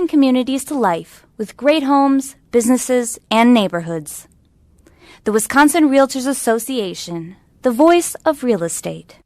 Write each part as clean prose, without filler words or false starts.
Wisconsin communities to life with great homes, businesses, and neighborhoods. The Wisconsin Realtors Association, the voice of real estate.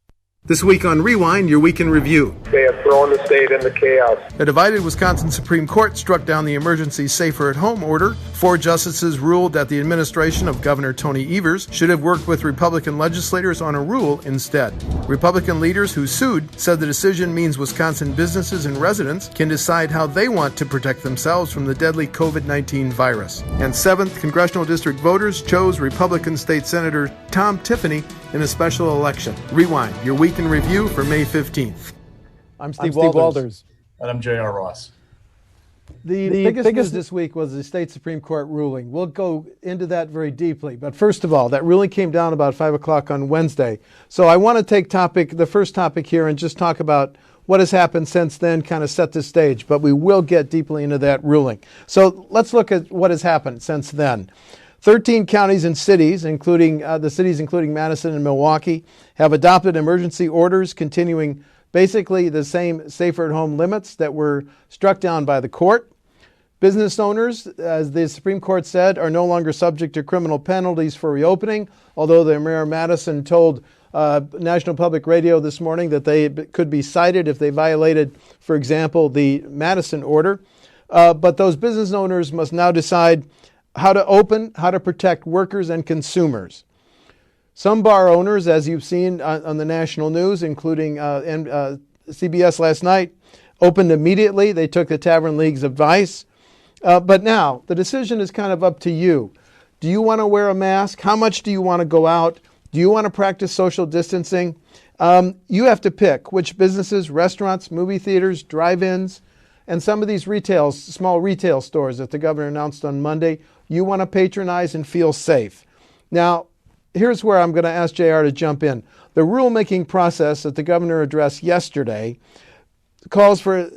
This week on Rewind, your week in review. They have thrown the state into chaos. A divided Wisconsin Supreme Court struck down the emergency Safer at Home order. 4 justices ruled that the administration of Governor Tony Evers should have worked with Republican legislators on a rule instead. Republican leaders who sued said the decision means Wisconsin businesses and residents can decide how they want to protect themselves from the deadly COVID-19 virus. And 7th Congressional District voters chose Republican State Senator Tom Tiffany in a special election. Rewind, your week in review for May 15th. I'm Steve Walters. And I'm J.R. Ross. The biggest news this week was the state Supreme Court ruling. We'll go into that very deeply. But first of all, that ruling came down about 5 o'clock on Wednesday. So I want to take the first topic here and just talk about what has happened since then, kind of set the stage. But we will get deeply into that ruling. So let's look at what has happened since then. 13 counties and cities, including Madison and Milwaukee, have adopted emergency orders continuing basically the same safer-at-home limits that were struck down by the court. Business owners, as the Supreme Court said, are no longer subject to criminal penalties for reopening, although the Mayor of Madison told National Public Radio this morning that they could be cited if they violated, for example, the Madison order. But those business owners must now decide how to open, how to protect workers and consumers. Some bar owners, as you've seen on the national news, including CBS last night, opened immediately. They took the Tavern League's advice. But now, the decision is kind of up to you. Do you want to wear a mask? How much do you want to go out? Do you want to practice social distancing? You have to pick which businesses, restaurants, movie theaters, drive-ins, and some of these small retail stores that the governor announced on Monday, you want to patronize and feel safe. Now, here's where I'm going to ask JR to jump in. The rulemaking process that the governor addressed yesterday calls for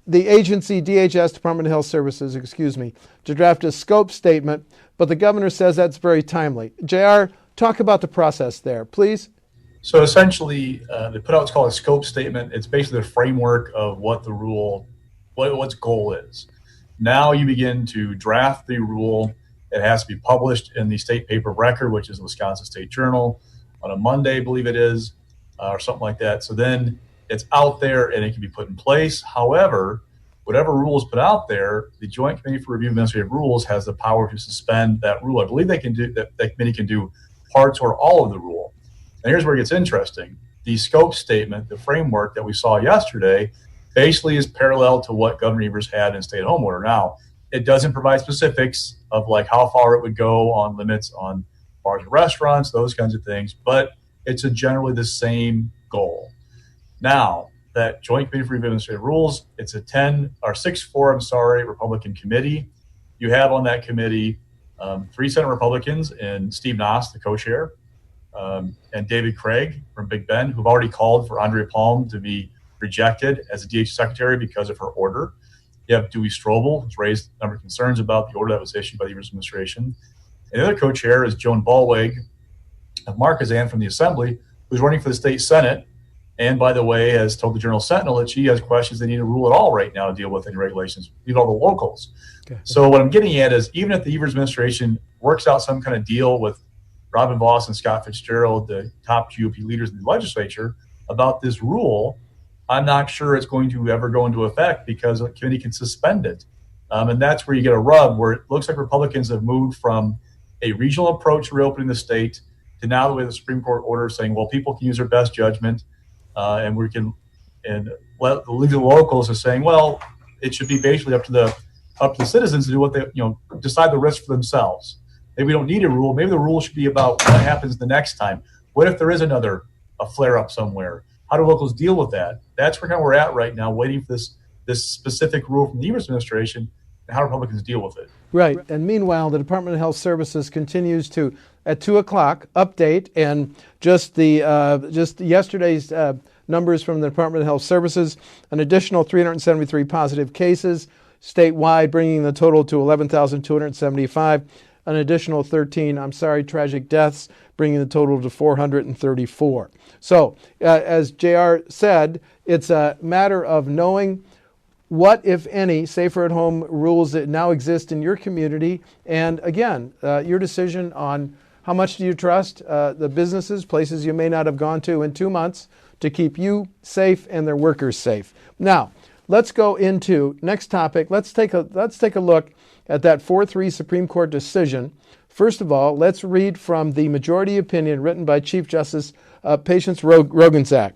the agency, DHS, Department of Health Services, to draft a scope statement, but the governor says that's very timely. JR, talk about the process there, please. So essentially, they put out what's called a scope statement. It's basically the framework of what the rule, what its goal is. Now you begin to draft the rule. It has to be published in the state paper of record, which is the Wisconsin State Journal, on a Monday, I believe it is, or something like that. So then it's out there and it can be put in place. However, whatever rule is put out there, the Joint Committee for Review of Administrative Rules has the power to suspend that rule. I believe they can do that committee can do parts or all of the rule. And here's where it gets interesting. The scope statement, the framework that we saw yesterday, basically is parallel to what Governor Evers had in stay-at-home order. Now, it doesn't provide specifics of like how far it would go on limits on bars and restaurants, those kinds of things, but it's generally the same goal. Now, that Joint Committee for Review of Administrative Rules, it's a 6-4 Republican committee. You have on that committee 3 Senate Republicans and Steve Noss, the co-chair, and David Craig from Big Bend, who've already called for Andrea Palm to be rejected as a DH secretary because of her order. You have Dewey Strobel, who's raised a number of concerns about the order that was issued by the Evers administration. And the other co-chair is Joan Ballweg of Marquette from the Assembly, who's running for the state Senate. And by the way, has told the Journal Sentinel that she has questions they need to rule at all right now to deal with any regulations, leave all the locals. Okay. So what I'm getting at is even if the Evers administration works out some kind of deal with Robin Vos and Scott Fitzgerald, the top GOP leaders in the legislature, about this rule, I'm not sure it's going to ever go into effect because the committee can suspend it. And that's where you get a rub, where it looks like Republicans have moved from a regional approach to reopening the state to now the way the Supreme Court order saying, well, people can use their best judgment and we can, and the legal locals are saying, well, it should be basically up to the citizens to do what they, decide the risk for themselves. Maybe we don't need a rule. Maybe the rule should be about what happens the next time. What if there is a flare-up somewhere? How do locals deal with that? That's where we're at right now, waiting for this specific rule from the Evers administration and how Republicans deal with it. Right. And meanwhile, the Department of Health Services continues to, at 2 o'clock, update, and just yesterday's numbers from the Department of Health Services, an additional 373 positive cases statewide, bringing the total to 11,275. An additional 13, tragic deaths, bringing the total to 434. So, as JR said, it's a matter of knowing what, if any, safer-at-home rules that now exist in your community? And again, your decision on how much do you trust the businesses, places you may not have gone to in 2 months to keep you safe and their workers safe. Now, let's go into next topic. Let's take a look at that 4-3 Supreme Court decision. First of all, let's read from the majority opinion written by Chief Justice Patience Roggensack.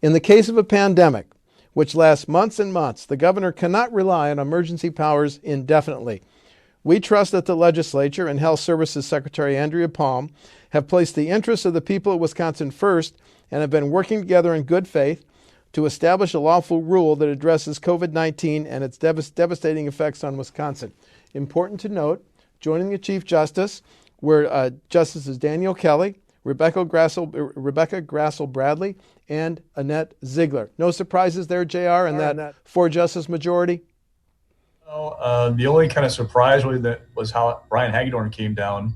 In the case of a pandemic, which lasts months and months, the governor cannot rely on emergency powers indefinitely. We trust that the legislature and Health Services Secretary Andrea Palm have placed the interests of the people of Wisconsin first and have been working together in good faith to establish a lawful rule that addresses COVID-19 and its devastating effects on Wisconsin. Important to note, joining the Chief Justice were Justices Daniel Kelly, Rebecca Grassel Bradley, and Annette Ziegler. No surprises there, JR, in that 4-justice majority? The only kind of surprise really that was how Brian Hagedorn came down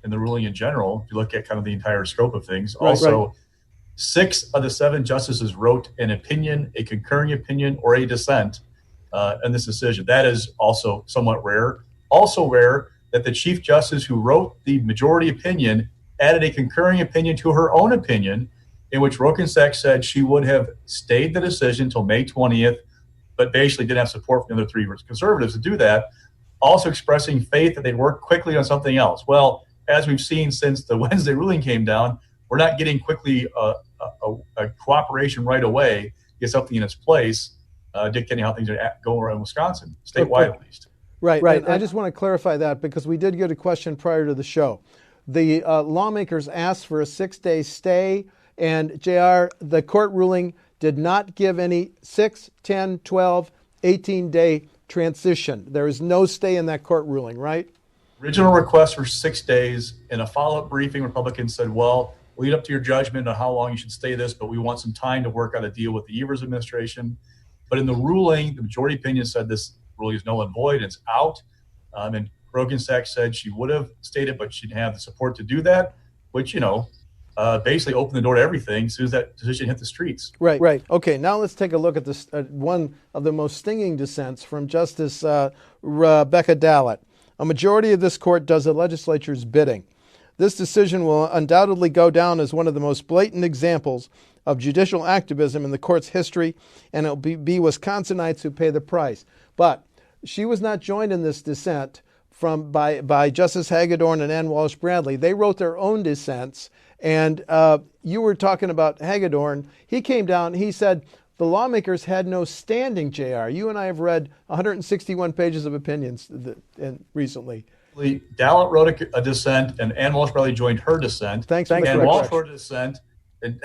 in the ruling in general. If you look at kind of the entire scope of things. Right. 6 of the 7 justices wrote an opinion, a concurring opinion, or a dissent in this decision. That is also somewhat rare. Also rare that the Chief Justice who wrote the majority opinion added a concurring opinion to her own opinion, in which Roggensack said she would have stayed the decision until May 20th, but basically didn't have support from the other 3 conservatives to do that, also expressing faith that they'd work quickly on something else. Well, as we've seen since the Wednesday ruling came down, we're not getting quickly a cooperation right away, get something in its place, dictating how things are going around Wisconsin, statewide at least. Right. I just want to clarify that because we did get a question prior to the show. The lawmakers asked for a 6-day stay, and JR, the court ruling did not give any 6, 10, 12, 18-day transition. There is no stay in that court ruling, right? Original request for 6 days. In a follow-up briefing, Republicans said, well, lead up to your judgment on how long you should stay this, but we want some time to work out a deal with the Evers administration. But in the ruling, the majority opinion said this ruling is null and void, it's out. And Roggensack said she would have stayed it, but she didn't have the support to do that, which, basically opened the door to everything as soon as that decision hit the streets. Right. Okay, now let's take a look at this one of the most stinging dissents from Justice Rebecca Dallett. A majority of this court does the legislature's bidding. This decision will undoubtedly go down as one of the most blatant examples of judicial activism in the court's history, and it will be Wisconsinites who pay the price. But she was not joined in this dissent by Justice Hagedorn and Ann Walsh Bradley. They wrote their own dissents, and you were talking about Hagedorn. He came down, he said, the lawmakers had no standing, JR. You and I have read 161 pages of opinions recently. Dallett wrote a dissent, and Ann Walsh Bradley joined her dissent. Thanks. Ann Walsh wrote a dissent, and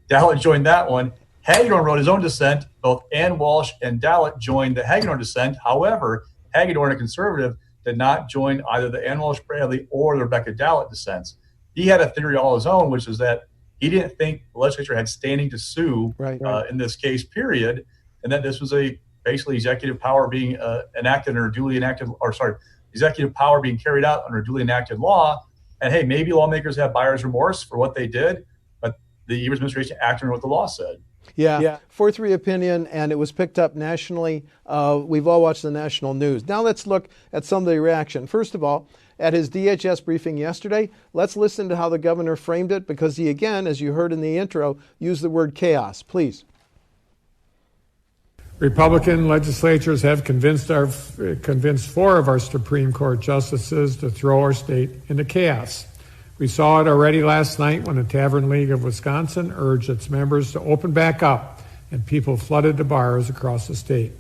Dallett joined that one. Hagedorn wrote his own dissent. Both Ann Walsh and Dallett joined the Hagedorn dissent. However, Hagedorn, a conservative, did not join either the Ann Walsh Bradley or the Rebecca Dallett dissents. He had a theory all his own, which is that he didn't think the legislature had standing to sue in this case, period, and that this was basically executive power being enacted under duly enacted, executive power being carried out under duly enacted law. And hey, maybe lawmakers have buyer's remorse for what they did, but the Evers administration acted on what the law said. Yeah. 4-3 opinion, and it was picked up nationally. We've all watched the national news. Now let's look at some of the reaction. First of all, at his DHS briefing yesterday, let's listen to how the governor framed it, because he, again, as you heard in the intro, used the word chaos. Please. Republican legislatures have convinced 4 of our Supreme Court justices to throw our state into chaos. We saw it already last night when the Tavern League of Wisconsin urged its members to open back up and people flooded the bars across the state.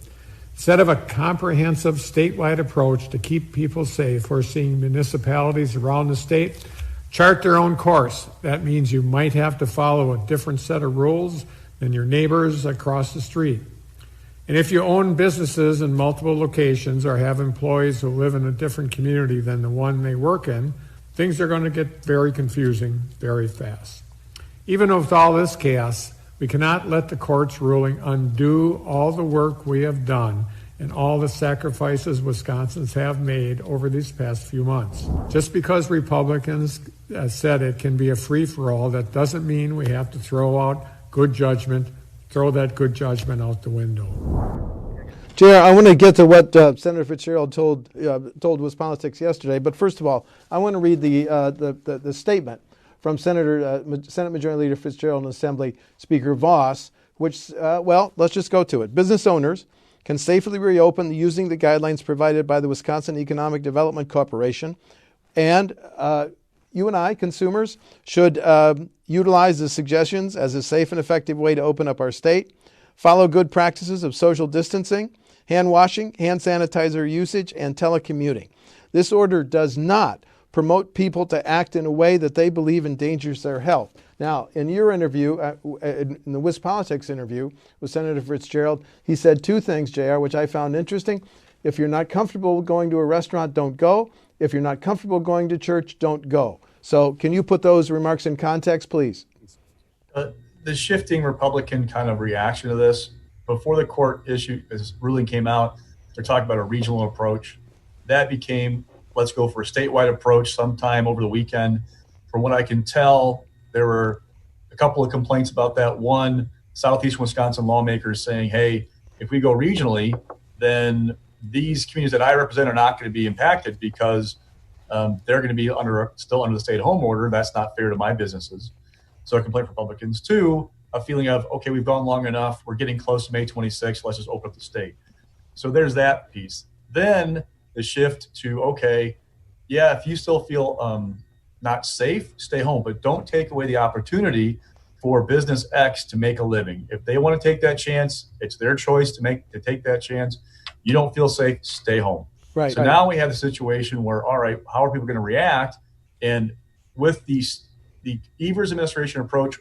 Instead of a comprehensive statewide approach to keep people safe, we're seeing municipalities around the state chart their own course. That means you might have to follow a different set of rules than your neighbors across the street. And if you own businesses in multiple locations or have employees who live in a different community than the one they work in, things are going to get very confusing very fast. Even with all this chaos, we cannot let the court's ruling undo all the work we have done and all the sacrifices Wisconsins have made over these past few months. Just because Republicans said it can be a free-for-all, that doesn't mean we have to throw that good judgment out the window. JR, I want to get to what Senator Fitzgerald told WisPolitics yesterday, but first of all, I want to read the statement from Senate Majority Leader Fitzgerald and Assembly Speaker Voss, which, let's just go to it. Business owners can safely reopen using the guidelines provided by the Wisconsin Economic Development Corporation, and you and I, consumers, should utilize the suggestions as a safe and effective way to open up our state, follow good practices of social distancing, hand washing, hand sanitizer usage, and telecommuting. This order does not promote people to act in a way that they believe endangers their health. Now, in your interview, in the WisPolitics interview with Senator Fitzgerald, he said two things, JR, which I found interesting. If you're not comfortable going to a restaurant, don't go. If you're not comfortable going to church, don't go. So can you put those remarks in context, please? The shifting Republican kind of reaction to this, before the court this ruling came out, they're talking about a regional approach. That became, let's go for a statewide approach sometime over the weekend. From what I can tell, there were a couple of complaints about that. One, Southeast Wisconsin lawmakers saying, hey, if we go regionally, then these communities that I represent are not going to be impacted because they're going to be still under the stay-at-home order. That's not fair to my businesses. So a complaint from Republicans. Two, a feeling of, okay, we've gone long enough. We're getting close to May 26th. Let's just open up the state. So there's that piece. Then the shift to, okay, yeah, if you still feel not safe, stay home, but don't take away the opportunity for business X to make a living. If they want to take that chance, it's their choice to take that chance. You don't feel safe, stay home. Right. So now we have the situation where, all right, how are people going to react? And with the Evers administration approach,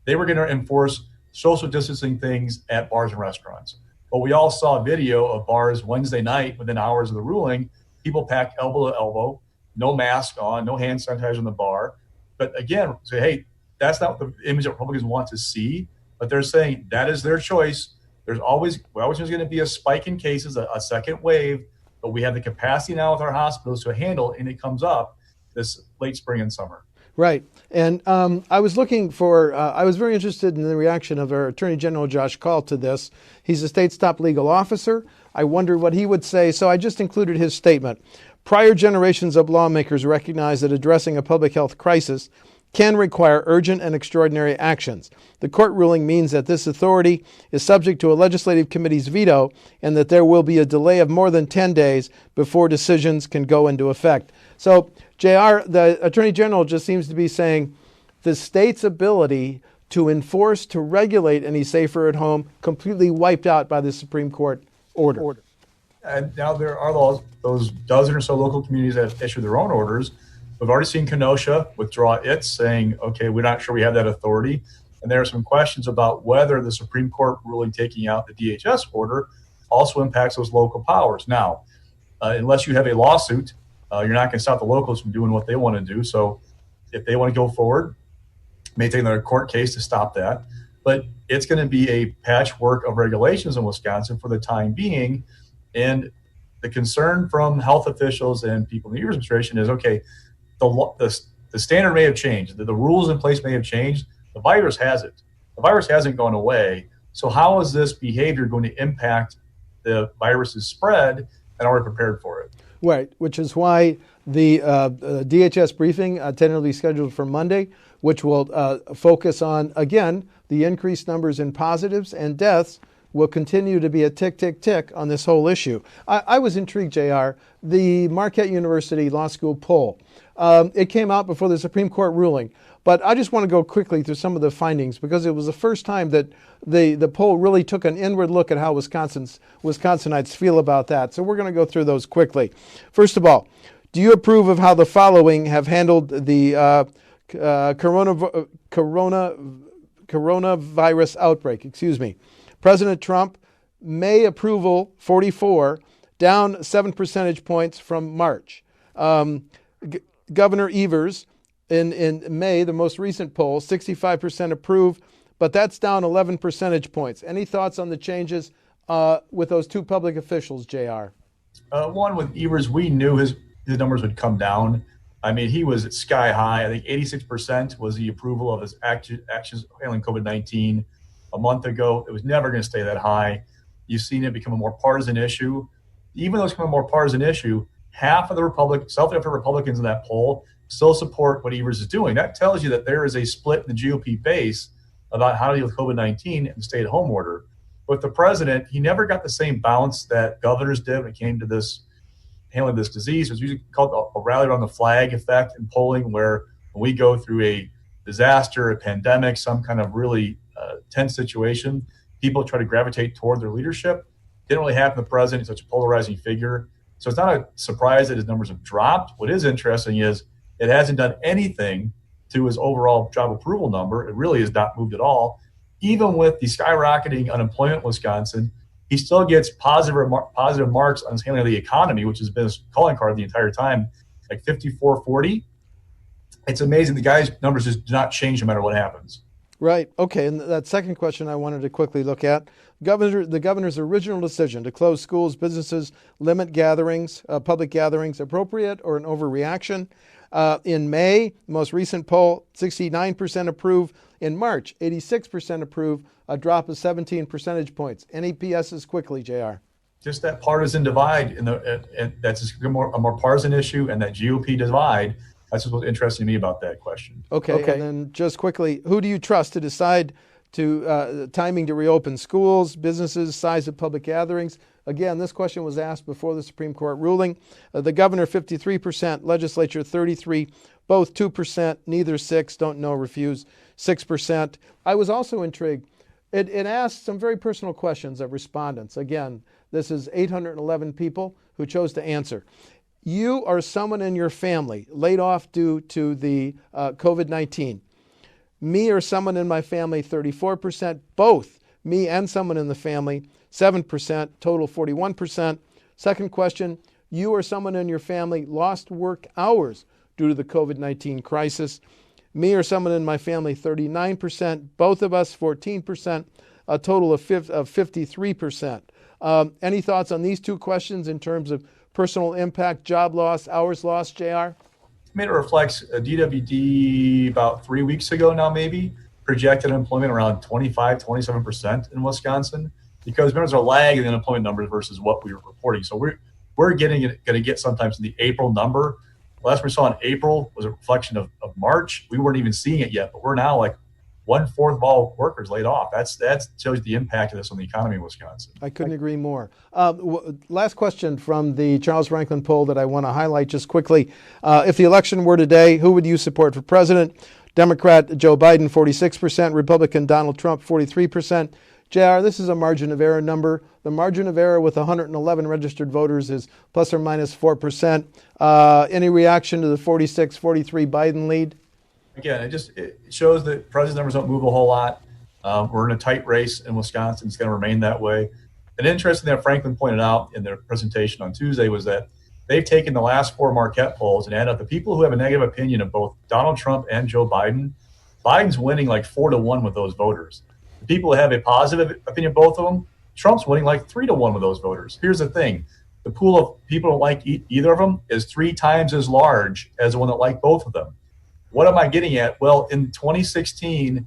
they were going to enforce social distancing things at bars and restaurants. But we all saw a video of bars Wednesday night within hours of the ruling, people packed elbow to elbow, no mask on, no hand sanitizer in the bar. But again, say, hey, that's not what the image that Republicans want to see, but they're saying that is their choice. We're always going to be a spike in cases, a second wave, but we have the capacity now with our hospitals to handle, and it comes up this late spring and summer. Right. And I was very interested in the reaction of our Attorney General Josh Call to this. He's the state's top legal officer. I wondered what he would say, so I just included his statement. Prior generations of lawmakers recognize that addressing a public health crisis can require urgent and extraordinary actions. The court ruling means that this authority is subject to a legislative committee's veto and that there will be a delay of more than 10 days before decisions can go into effect. So, JR, the Attorney General just seems to be saying the state's ability to enforce, to regulate any safer at home completely wiped out by the Supreme Court order. And now there are those dozen or so local communities that have issued their own orders. We've already seen Kenosha withdraw its, saying, okay, we're not sure we have that authority. And there are some questions about whether the Supreme Court ruling taking out the DHS order also impacts those local powers. Now, unless you have a lawsuit, you're not going to stop the locals from doing what they want to do. So if they want to go forward, may take another court case to stop that. But it's going to be a patchwork of regulations in Wisconsin for the time being. And the concern from health officials and people in the Evers administration is, okay, the standard may have changed. The rules in place may have changed. The virus hasn't. The virus hasn't gone away. So how is this behavior going to impact the virus's spread, and are we prepared for it? Right, which is why the DHS briefing tentatively scheduled for Monday, which will focus on, again, the increased numbers in positives and deaths, will continue to be a tick, tick, tick on this whole issue. I was intrigued, JR, the Marquette University Law School Poll. It came out before the Supreme Court ruling, but I just want to go quickly through some of the findings because it was the first time that the poll really took an inward look at how Wisconsinites feel about that. So we're going to go through those quickly. First of all, do you approve of how the following have handled the coronavirus outbreak? President Trump, May approval 44, down 7 percentage points from March. Governor Evers in May, the most recent poll, 65% approve, but that's down 11 percentage points. Any thoughts on the changes with those two public officials, JR? One, with Evers, we knew his numbers would come down. I mean, he was at sky high. I think 86% was the approval of his actions handling COVID-19 a month ago. It was never going to stay that high. You've seen it become a more partisan issue. Even though it's become a more partisan issue, half of the self-elected Republicans in that poll still support what Evers is doing. That tells you that there is a split in the GOP base about how to deal with COVID-19 and the stay-at-home order. But the president, he never got the same bounce that governors did when it came to this handling this disease. It was usually called a rally around the flag effect in polling, where when we go through a disaster, a pandemic, some kind of really tense situation, people try to gravitate toward their leadership. Didn't really happen to the president. He's such a polarizing figure. So it's not a surprise that his numbers have dropped. What is interesting is it hasn't done anything to his overall job approval number. It really has not moved at all. Even with the skyrocketing unemployment in Wisconsin, he still gets positive marks on his handling of the economy, which has been his calling card the entire time, like 54-40. It's amazing. The guy's numbers just do not change no matter what happens. Right. Okay. And that second question I wanted to quickly look at. The governor's original decision to close schools, businesses, limit gatherings, public gatherings, appropriate or an overreaction? In May, the most recent poll, 69% approve. In March, 86% approve, a drop of 17 percentage points. Any PSs quickly, JR? Just that partisan divide, and that's just a more partisan issue, and that GOP divide. That's just what's interesting to me about that question. Okay. And then just quickly, who do you trust to decide timing to reopen schools, businesses, size of public gatherings? Again, this question was asked before the Supreme Court ruling. The governor, 53%, legislature, 33%, both 2%, neither 6%, don't know, refuse, 6%. I was also intrigued. It asked some very personal questions of respondents. Again, this is 811 people who chose to answer. You or someone in your family laid off due to the COVID-19. Me or someone in my family, 34%. Both me and someone in the family, 7%, total 41%. Second question, you or someone in your family lost work hours due to the COVID-19 crisis. Me or someone in my family, 39%. Both of us, 14%, a total of 53%. Any thoughts on these two questions in terms of personal impact, job loss, hours lost, JR? I mean, it reflects a DWD about 3 weeks ago now, maybe, projected unemployment around 25-27% in Wisconsin, because there's a lag in the unemployment numbers versus what we were reporting. So we're going to get sometimes in the April number. Last we saw in April was a reflection of March. We weren't even seeing it yet, but we're now like 1/4 of all workers laid off. That shows the impact of this on the economy in Wisconsin. I couldn't agree more. Last question from the Charles Franklin poll that I want to highlight just quickly. If the election were today, who would you support for president? Democrat Joe Biden, 46%. Republican Donald Trump, 43%. JR, this is a margin of error number. The margin of error with 111 registered voters is plus or minus 4%. Any reaction to the 46-43 Biden lead? Again, it shows that president numbers don't move a whole lot. We're in a tight race in Wisconsin. It's going to remain that way. And interesting that Franklin pointed out in their presentation on Tuesday was that they've taken the last 4 Marquette polls and added up the people who have a negative opinion of both Donald Trump and Joe Biden. Biden's winning like 4-1 with those voters. The people who have a positive opinion of both of them, Trump's winning like 3-1 with those voters. Here's the thing. The pool of people who don't like either of them is 3 times as large as the one that like both of them. What am I getting at? Well, in 2016,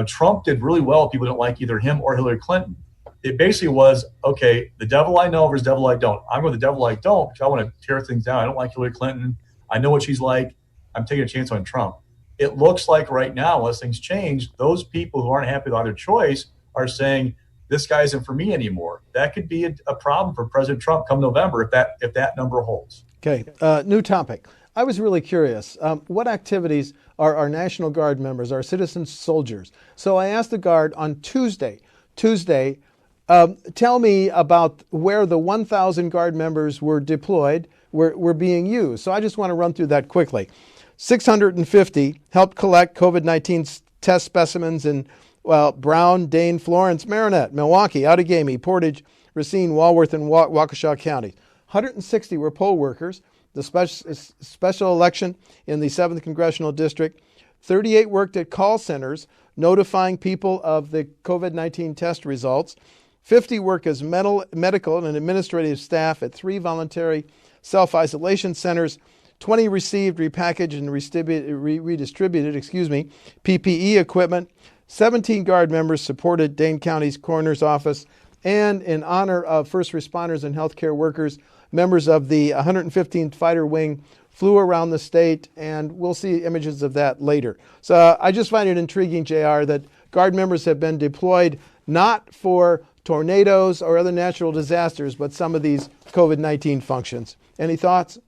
Trump did really well. People don't like either him or Hillary Clinton. It basically was, okay, the devil I know versus devil I don't. I'm with the devil I don't because I want to tear things down. I don't like Hillary Clinton. I know what she's like. I'm taking a chance on Trump. It looks like right now, unless things change, those people who aren't happy with either choice are saying, this guy isn't for me anymore. That could be a problem for President Trump come November if that number holds. Okay, new topic. I was really curious. What activities are our National Guard members, our citizen soldiers? So I asked the Guard on Tuesday, tell me about where the 1,000 Guard members were deployed, were being used. So I just want to run through that quickly. 650 helped collect COVID-19 test specimens in Brown, Dane, Florence, Marinette, Milwaukee, Outagamie, Portage, Racine, Walworth, and Waukesha counties. 160 were poll workers. The special election in the 7th Congressional District. 38 worked at call centers, notifying people of the COVID-19 test results. 50 work as medical and administrative staff at 3 voluntary self-isolation centers. 20 received, repackaged, and redistributed PPE equipment. 17 Guard members supported Dane County's coroner's office And in honor of first responders and healthcare workers, members of the 115th Fighter Wing flew around the state, and we'll see images of that later. So I just find it intriguing, JR, that Guard members have been deployed not for tornadoes or other natural disasters, but some of these COVID-19 functions. Any thoughts?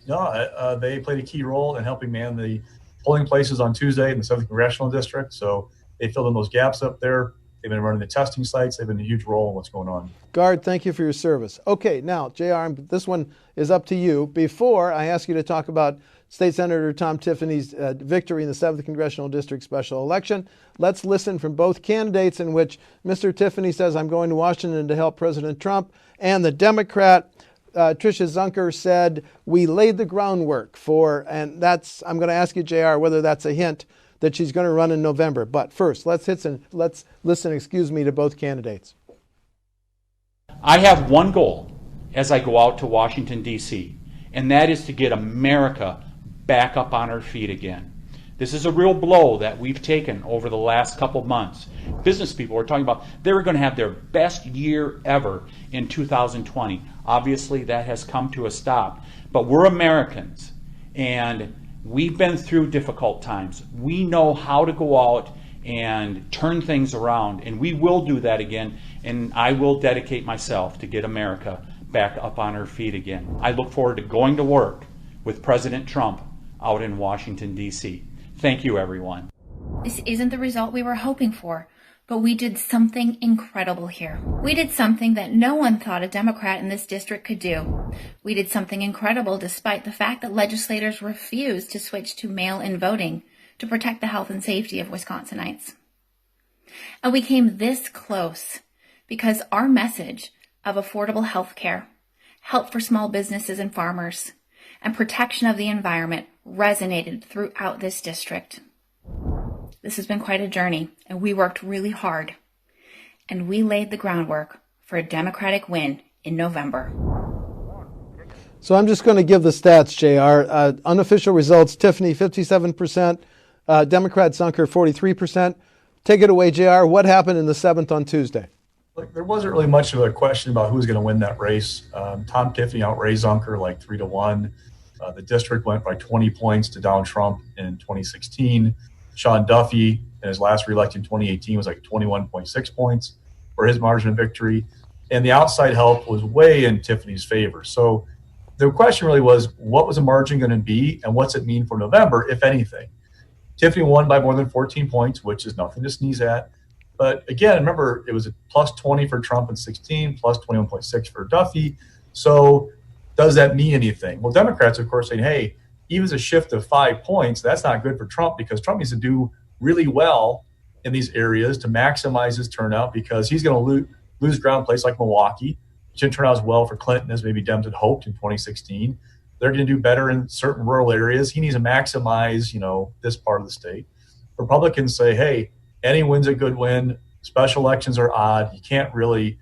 No, they played a key role in helping man the polling places on Tuesday in the 7th Congressional District. So they filled in those gaps up there. They've been running the testing sites. They've been a huge role in what's going on. Guard, thank you for your service. Okay, now, JR, this one is up to you. Before I ask you to talk about State Senator Tom Tiffany's victory in the 7th Congressional District special election, let's listen from both candidates in which Mr. Tiffany says, I'm going to Washington to help President Trump, and the Democrat, Tricia Zunker, said, we laid the groundwork for, and that's, I'm going to ask you, JR, whether that's a hint that she's going to run in November. But first, let's listen, to both candidates. I have one goal as I go out to Washington, D.C., and that is to get America back up on her feet again. This is a real blow that we've taken over the last couple months. Business people are talking about they're going to have their best year ever in 2020. Obviously, that has come to a stop. But we're Americans, and we've been through difficult times. We know how to go out and turn things around, and we will do that again, and I will dedicate myself to get America back up on her feet again. I look forward to going to work with President Trump out in Washington, D.C. Thank you, everyone. This isn't the result we were hoping for, but we did something incredible here. We did something that no one thought a Democrat in this district could do. We did something incredible despite the fact that legislators refused to switch to mail-in voting to protect the health and safety of Wisconsinites. And we came this close because our message of affordable health care, help for small businesses and farmers, and protection of the environment resonated throughout this district. This has been quite a journey, and we worked really hard, and we laid the groundwork for a Democratic win in November. So I'm just going to give the stats, JR. Unofficial results, Tiffany 57%, Democrat Zunker 43%. Take it away, JR. What happened in the 7th on Tuesday? Look, there wasn't really much of a question about who was going to win that race. Tom Tiffany outraised Zunker like 3-1. The district went by 20 points to down Trump in 2016. Sean Duffy, in his last reelection in 2018, was like 21.6 points for his margin of victory. And the outside help was way in Tiffany's favor. So the question really was, what was the margin going to be, and what's it mean for November, if anything? Tiffany won by more than 14 points, which is nothing to sneeze at. But again, remember, it was a plus 20 for Trump in 16, plus 21.6 for Duffy. So does that mean anything? Well, Democrats, of course, saying, hey, even as a shift of 5 points, that's not good for Trump, because Trump needs to do really well in these areas to maximize his turnout, because he's going to lose ground place like Milwaukee, which didn't turn out as well for Clinton as maybe Dems had hoped in 2016. They're going to do better in certain rural areas. He needs to maximize, this part of the state. Republicans say, hey, any win's a good win. Special elections are odd. You can't really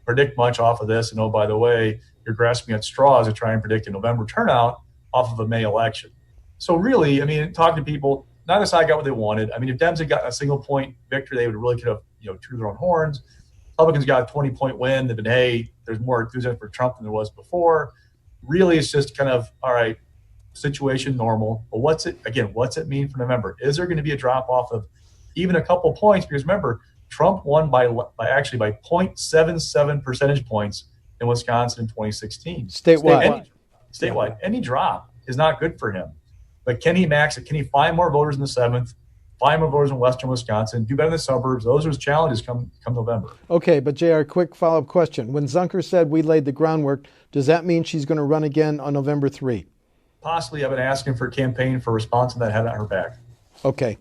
predict much off of this. And oh, by the way, you're grasping at straws to try and predict a November turnout off of a May election. So really, talking to people, neither side got what they wanted. If Dems had gotten a single point victory, they would really could have, tooted their own horns. Republicans got a 20-point win. They've been, hey, there's more enthusiasm for Trump than there was before. Really, it's just kind of, all right, situation normal. But what's it mean for November? Is there going to be a drop off of even a couple points? Because remember, Trump won by 0.77 percentage points in Wisconsin in 2016. Statewide. Any drop is not good for him. But can he max it? Can he find more voters in the 7th? Find more voters in western Wisconsin? Do better in the suburbs? Those are his challenges come November. Okay, but JR, quick follow-up question. When Zunker said we laid the groundwork, does that mean she's going to run again on November 3? Possibly. I've been asking for a campaign for response, and that had on her back. Okay.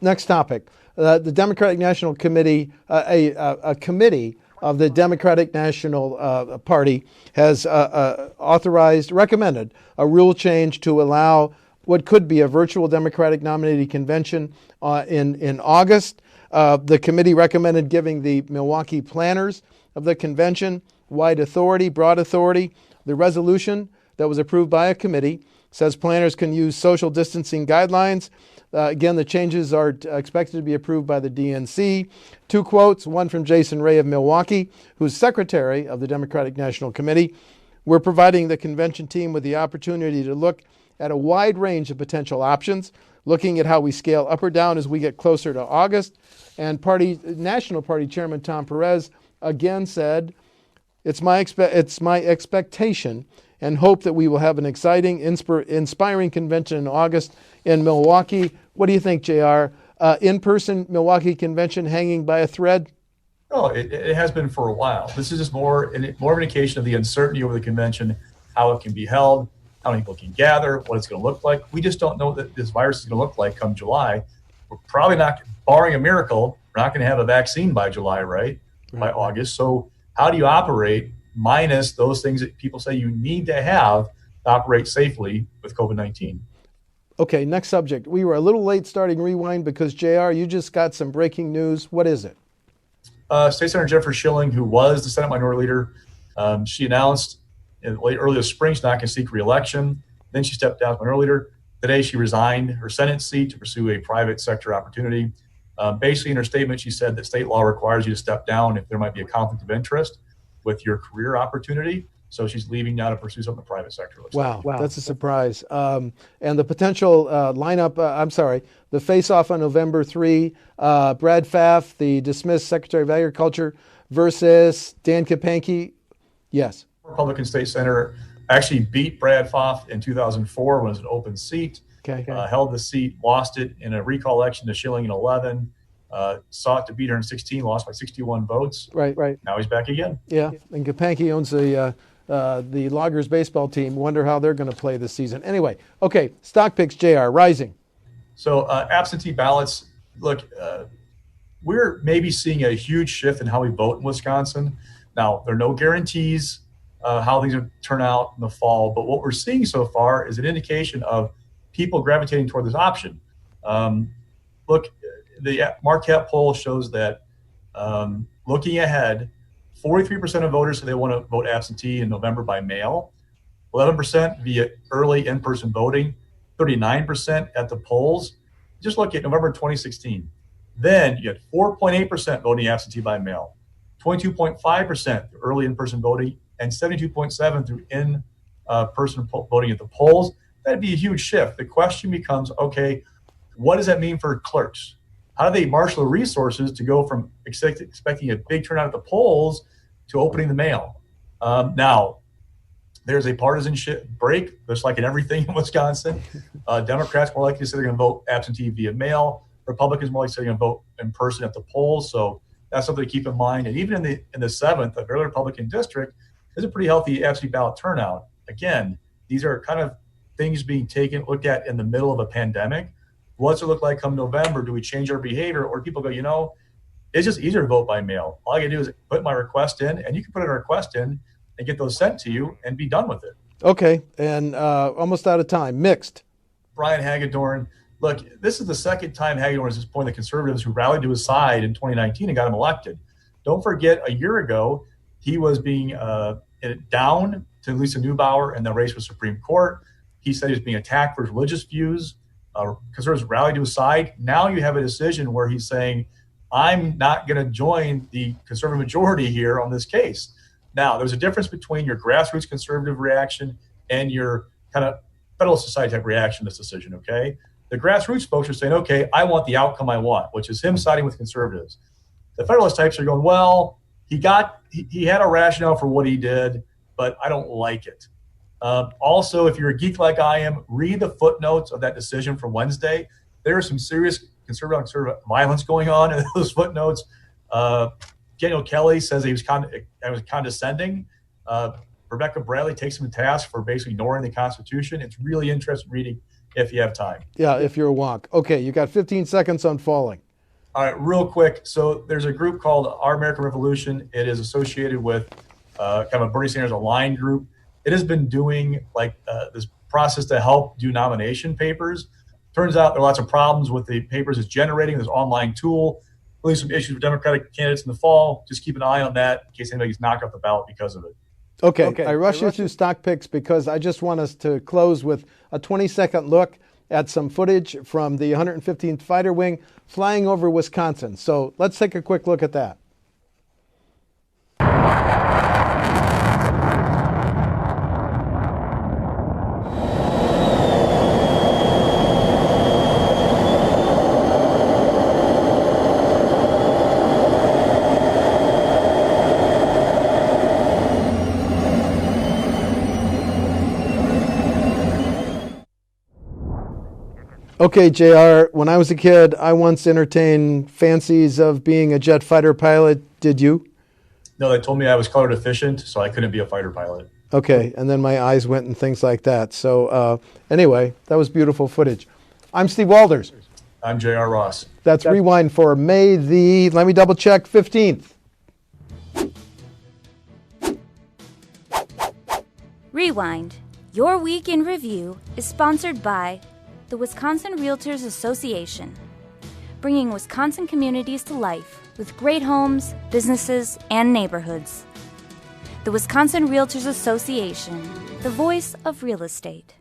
Next topic. The Democratic National Committee, a committee of the Democratic National Party has recommended a rule change to allow what could be a virtual Democratic nominating convention in August. The committee recommended giving the Milwaukee planners of the convention broad authority. The resolution that was approved by a committee says planners can use social distancing guidelines. Again, the changes are expected to be approved by the DNC. 2 quotes, one from Jason Ray of Milwaukee, who's secretary of the Democratic National Committee. We're providing the convention team with the opportunity to look at a wide range of potential options, looking at how we scale up or down as we get closer to August. And National Party Chairman Tom Perez again said, it's my expectation and hope that we will have an exciting, inspiring convention in August in Milwaukee. What do you think, JR? In-person Milwaukee convention hanging by a thread? Oh, it has been for a while. This is just more of an indication of the uncertainty over the convention, how it can be held, how many people can gather, what it's going to look like. We just don't know what this virus is going to look like come July. We're probably not, barring a miracle, we're not going to have a vaccine by July, right? By August. So how do you operate minus those things that people say you need to have to operate safely with COVID-19? Okay, next subject. We were a little late starting Rewind because, JR, you just got some breaking news. What is it? State Senator Jennifer Schilling, who was the Senate Minority Leader, she announced early this spring she's not going to seek re-election. Then she stepped down as Minority Leader. Today she resigned her Senate seat to pursue a private sector opportunity. Basically, in her statement, she said that state law requires you to step down if there might be a conflict of interest with your career opportunity. So she's leaving now to pursue something in the private sector. Wow, that's a surprise. And the potential lineup, the face-off on November 3, Brad Pfaff, the dismissed Secretary of Agriculture, versus Dan Kapanke. Yes. Republican state senator actually beat Brad Pfaff in 2004 when it was an open seat. Okay. Held the seat, lost it in a recall election to Schilling in 11. Sought to beat her in 16, lost by 61 votes. Right. Now he's back again. Yeah, and Kapanke owns the Loggers baseball team. Wonder how they're going to play this season. Anyway, okay, stock picks, JR, rising. So absentee ballots, look, we're maybe seeing a huge shift in how we vote in Wisconsin. Now, there are no guarantees how things will turn out in the fall, but what we're seeing so far is an indication of people gravitating toward this option. Look, the Marquette poll shows that looking ahead, 43% of voters say they want to vote absentee in November by mail, 11% via early in-person voting, 39% at the polls. Just look at November 2016. Then you had 4.8% voting absentee by mail, 22.5% through early in-person voting, and 72.7% through in-person voting at the polls. That'd be a huge shift. The question becomes, okay, what does that mean for clerks? How do they marshal the resources to go from expecting a big turnout at the polls to opening the mail? Now, there's a partisanship break, just like in everything in Wisconsin. Democrats more likely to say they're going to vote absentee via mail. Republicans more likely to say they're going to vote in person at the polls. So that's something to keep in mind. And even in the 7th, a very Republican district, there's a pretty healthy absentee ballot turnout. Again, these are kind of things being looked at in the middle of a pandemic. What's it look like come November? Do we change our behavior? Or people go, it's just easier to vote by mail. All I can do is put my request in, and you can put a request in and get those sent to you and be done with it. Okay, and almost out of time. Mixed. Brian Hagedorn. Look, this is the second time Hagedorn has disappointed the conservatives who rallied to his side in 2019 and got him elected. Don't forget, a year ago, he was being down to Lisa Neubauer in the race for Supreme Court. He said he was being attacked for his religious views. Conservatives rallied to his side. Now you have a decision where he's saying, I'm not going to join the conservative majority here on this case. Now, there's a difference between your grassroots conservative reaction and your kind of Federalist Society type reaction to this decision, okay? The grassroots folks are saying, okay, I want the outcome I want, which is him siding with conservatives. The Federalist types are going, well, he had a rationale for what he did, but I don't like it. Also, if you're a geek like I am, read the footnotes of that decision from Wednesday. There is some serious conservative violence going on in those footnotes. Daniel Kelly says he was condescending. Rebecca Bradley takes him to task for basically ignoring the Constitution. It's really interesting reading if you have time. Yeah, if you're a wonk. Okay, you got 15 seconds on falling. All right, real quick. So there's a group called Our American Revolution. It is associated with kind of a Bernie Sanders aligned group. It has been doing this process to help do nomination papers. Turns out there are lots of problems with the papers it's generating, this online tool. Really some issues with Democratic candidates in the fall. Just keep an eye on that in case anybody gets knocked off the ballot because of it. Okay, I rush you through stock picks because I just want us to close with a 20-second look at some footage from the 115th Fighter Wing flying over Wisconsin. So let's take a quick look at that. Okay, JR, when I was a kid, I once entertained fancies of being a jet fighter pilot. Did you? No, they told me I was color deficient, so I couldn't be a fighter pilot. Okay, and then my eyes went and things like that. So anyway, that was beautiful footage. I'm Steve Walders. I'm J.R. Ross. That's Rewind for May the, let me double check, 15th. Rewind, your week in review, is sponsored by the Wisconsin Realtors Association, bringing Wisconsin communities to life with great homes, businesses, and neighborhoods. The Wisconsin Realtors Association, the voice of real estate.